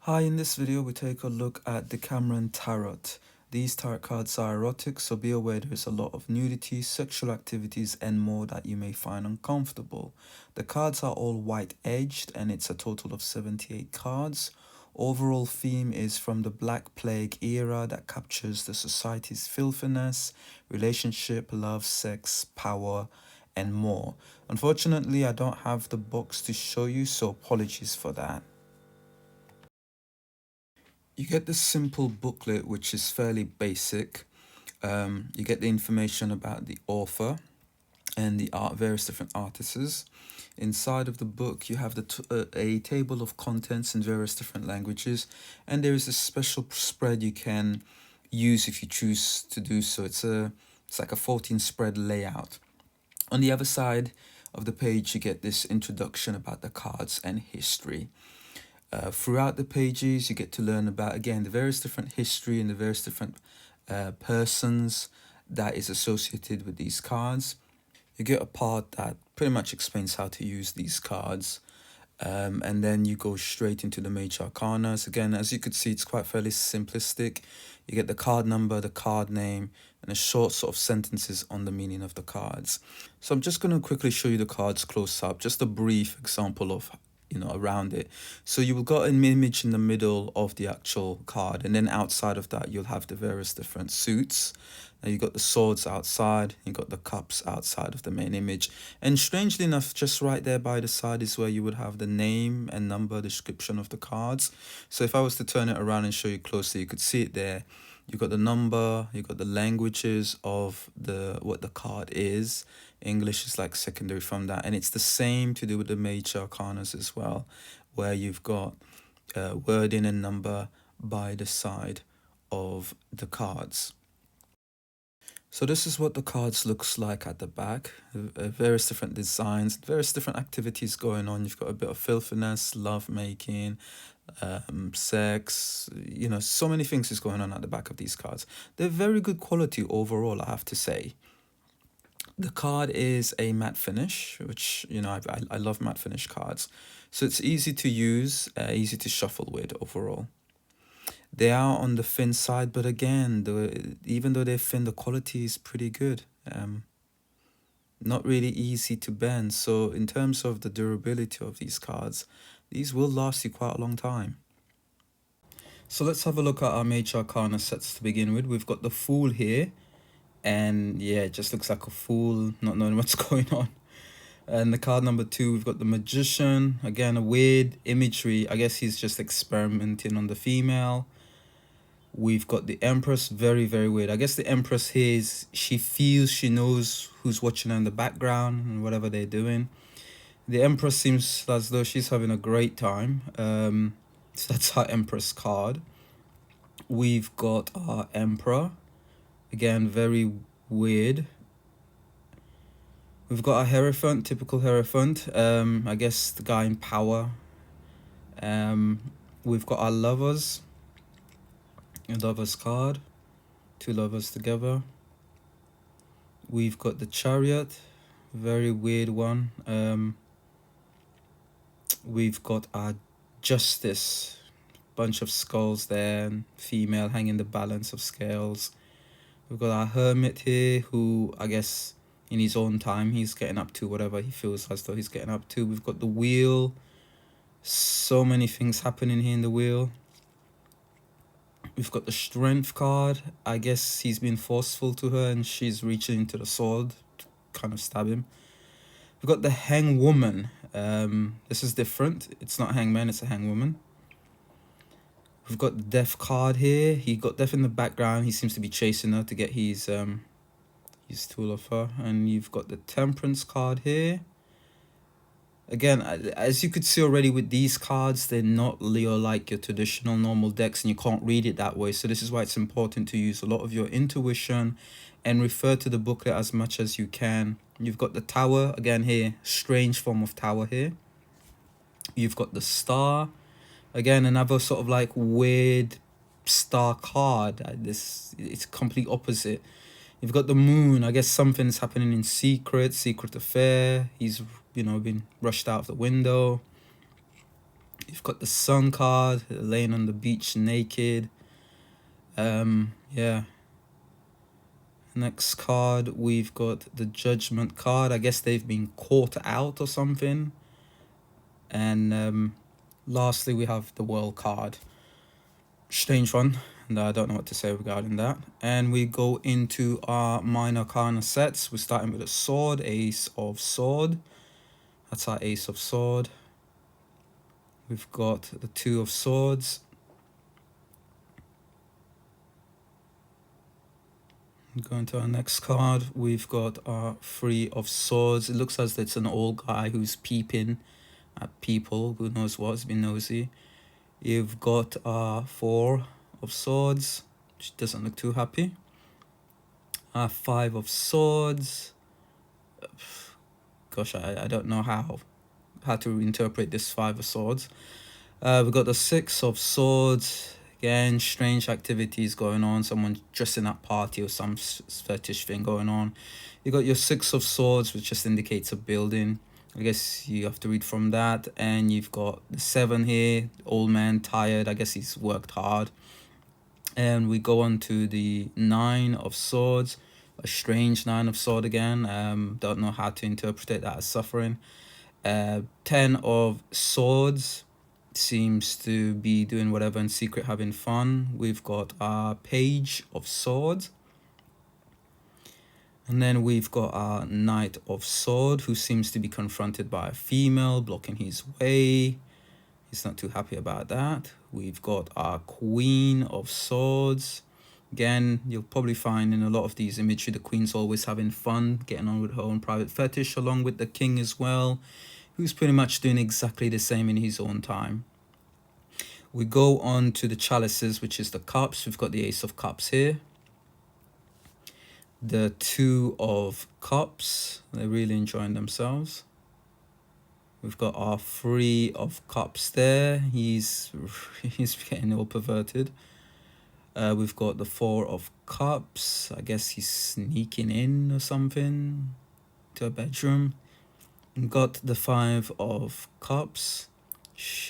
Hi, in this video we take a look at Decameron Tarot. These tarot cards are erotic, so be aware there's a lot of nudity, sexual activities and more that you may find uncomfortable. The cards are all white edged and it's a total of 78 cards. Overall theme is from the Black Plague era that captures the society's filthiness, relationship, love, sex, power and more. Unfortunately, I don't have the box to show you, so apologies for that. You get this simple booklet, which is fairly basic. You get the information about the author and the various different artists. Inside of the book, you have a table of contents in various different languages, and there is a special spread you can use if you choose to do so. It's like a 14 spread layout. On the other side of the page, you get this introduction about the cards and history. Throughout the pages, you get to learn about, again, the various different history and the various different persons that is associated with these cards. You get a part that pretty much explains how to use these cards. And then you go straight into the major arcanas. Again, as you could see, it's quite fairly simplistic. You get the card number, the card name, and a short sort of sentences on the meaning of the cards. So I'm just going to quickly show you the cards close up, just a brief example of around it. So you will got an image in the middle of the actual card, and then outside of that you'll have the various different suits. Now you got the swords outside, you got the cups outside of the main image, and strangely enough, just right there by the side is where you would have the name and number description of the cards. So if I was to turn it around and show you closely, you could see it there. You got the number, you got the languages of what the card is. English is like secondary from that, and it's the same to do with the major arcanas as well, where you've got wording and number by the side of the cards. So this is what the cards looks like at the back. Various different designs, various different activities going on. You've got a bit of filthiness, love making, sex, so many things is going on at the back of these cards. They're very good quality overall, I have to say. The card is a matte finish, which, I love matte finish cards. So it's easy to use, easy to shuffle with overall. They are on the thin side, but again, even though they're thin, the quality is pretty good. Not really easy to bend. So in terms of the durability of these cards, these will last you quite a long time. So let's have a look at our major arcana sets to begin with. We've got the Fool here. And yeah, it just looks like a fool, not knowing what's going on. And the card number 2, we've got the Magician. Again, a weird imagery. I guess he's just experimenting on the female. We've got the Empress, very, very weird. I guess the Empress here is, she feels she knows who's watching her in the background and whatever they're doing. The Empress seems as though she's having a great time. So that's our Empress card. We've got our Emperor. Again, very weird. We've got a Hierophant, typical Hierophant. I guess the guy in power. We've got our Lovers. A Lovers card. 2 lovers together. We've got the Chariot. Very weird one. We've got our Justice. Bunch of skulls there. And female hanging the balance of scales. We've got our Hermit here, who I guess in his own time he's getting up to whatever he feels as though he's getting up to. We've got the Wheel. So many things happening here in the Wheel. We've got the Strength card. I guess he's been forceful to her and she's reaching into the sword to kind of stab him. We've got the Hangwoman. This is different. It's not Hangman, it's a Hangwoman. We've got the Death card here. He got Death in the background. He seems to be chasing her to get his tool of her. And you've got the Temperance card here. Again, as you could see already with these cards, they're not Leo like your traditional normal decks, and you can't read it that way. So this is why it's important to use a lot of your intuition and refer to the booklet as much as you can. You've got the Tower again here, strange form of tower here. You've got the Star. Again, another sort of like weird star card. It's complete opposite. You've got the Moon. I guess something's happening in secret affair. He's, been rushed out of the window. You've got the Sun card, laying on the beach naked. Yeah. Next card, we've got the Judgment card. I guess they've been caught out or something. And lastly, we have the World card. Strange one, and I don't know what to say regarding that. And we go into our Minor Arcana sets. We're starting with a sword, Ace of Sword. That's our Ace of Sword. We've got the Two of Swords. Going to our next card, we've got our Three of Swords. It looks as though it's an old guy who's peeping at people. Who knows what? It's been nosy. You've got our Four of Swords, which doesn't look too happy. Our Five of Swords. Gosh, I don't know how to interpret this Five of Swords. We've got the Six of Swords. Again, strange activities going on. Someone dressing at party or some fetish thing going on. You got your Six of Swords, which just indicates a building. I guess you have to read from that. And you've got the Seven here. Old man, tired. I guess he's worked hard. And we go on to the Nine of Swords. A strange Nine of Swords again. Don't know how to interpret that as suffering. 10 of Swords. Seems to be doing whatever in secret, having fun. We've got our Page of Swords. And then we've got our Knight of Sword, who seems to be confronted by a female, blocking his way. He's not too happy about that. We've got our Queen of Swords. Again, you'll probably find in a lot of these imagery, the Queen's always having fun, getting on with her own private fetish, along with the King as well, who's pretty much doing exactly the same in his own time. We go on to the Chalices, which is the Cups. We've got the Ace of Cups here. The Two of Cups. They're really enjoying themselves. We've got our Three of Cups there. He's getting all perverted. We've got the Four of Cups. I guess he's sneaking in or something to a bedroom. We've got the Five of Cups.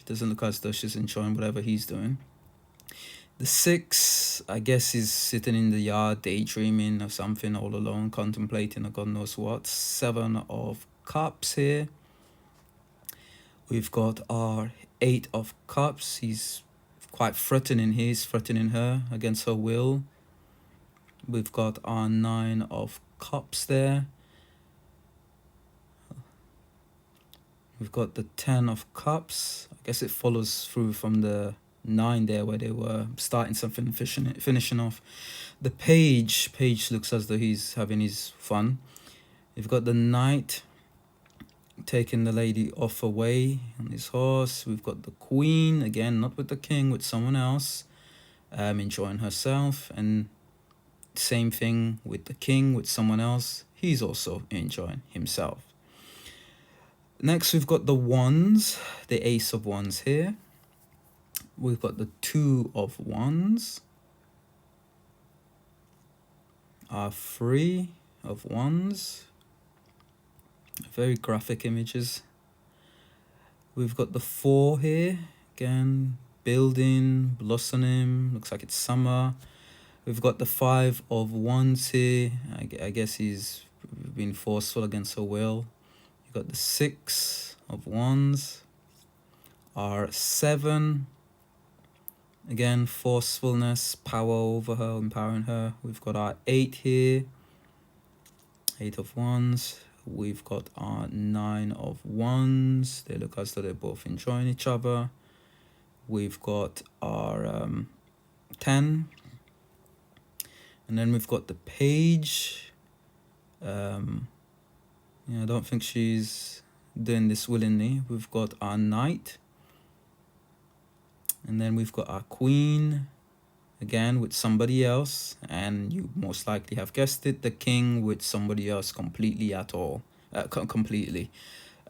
Doesn't look as though she's enjoying whatever he's doing. The Six, I guess, is sitting in the yard daydreaming or something all alone, contemplating or God knows what. Seven of Cups here. We've got our Eight of Cups. He's quite threatening here. He's threatening her against her will. We've got our Nine of Cups there. We've got the Ten of Cups. I guess it follows through from the 9 there, where they were starting something and finishing off. The Page looks as though he's having his fun. You've got the Knight taking the lady off away on his horse. We've got the Queen, again, not with the King, with someone else, enjoying herself. And same thing with the King, with someone else. He's also enjoying himself. Next, we've got the Wands, the Ace of Wands here. We've got the Two of Wands. Our Three of Wands. Very graphic images. We've got the Four here. Again, building, blossoming. Looks like it's summer. We've got the Five of Wands here. I guess he's been forceful against her will. Got the Six of Wands, our Seven, again, forcefulness, power over her, empowering her. We've got our Eight here, Eight of Wands. We've got our Nine of Wands. They look as though they're both enjoying each other. We've got our 10, and then we've got the Page. I don't think she's doing this willingly. We've got our Knight. And then we've got our Queen. Again, with somebody else. And you most likely have guessed it. The King with somebody else completely at all. Completely.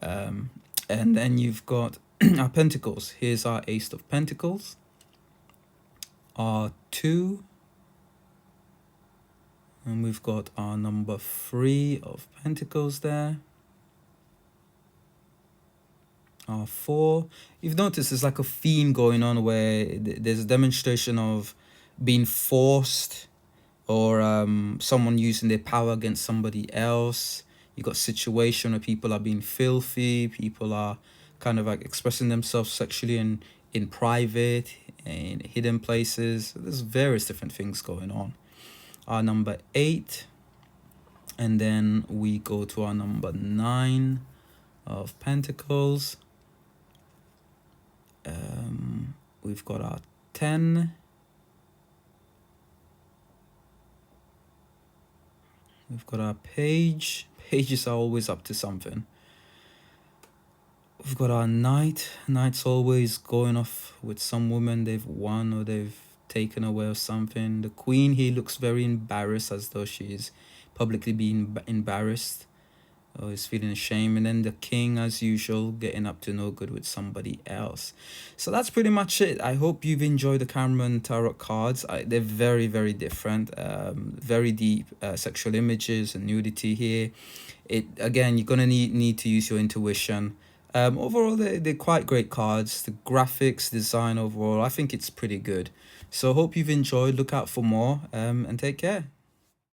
And then you've got our Pentacles. Here's our Ace of Pentacles. Our 2. And we've got our number 3 of Pentacles there. 4. You've noticed there's like a theme going on where there's a demonstration of being forced, or someone using their power against somebody else. You got situation where people are being filthy, people are kind of like expressing themselves sexually in private, in hidden places. There's various different things going on. Our number 8, and then we go to our number 9 of Pentacles. We've got our 10. We've got our page. Pages are always up to something. We've got our knight. Knight's always going off with some woman they've won or they've taken away or something. The queen here looks very embarrassed, as though she is publicly being embarrassed or is feeling ashamed. And then the king, as usual, getting up to no good with somebody else. So that's pretty much it. I hope you've enjoyed the Decameron Tarot cards. They're very, very different. Very deep sexual images and nudity here. Again, you're gonna need to use your intuition. Overall, they're quite great cards. The graphics, design overall, I think it's pretty good. So hope you've enjoyed. Look out for more, and take care.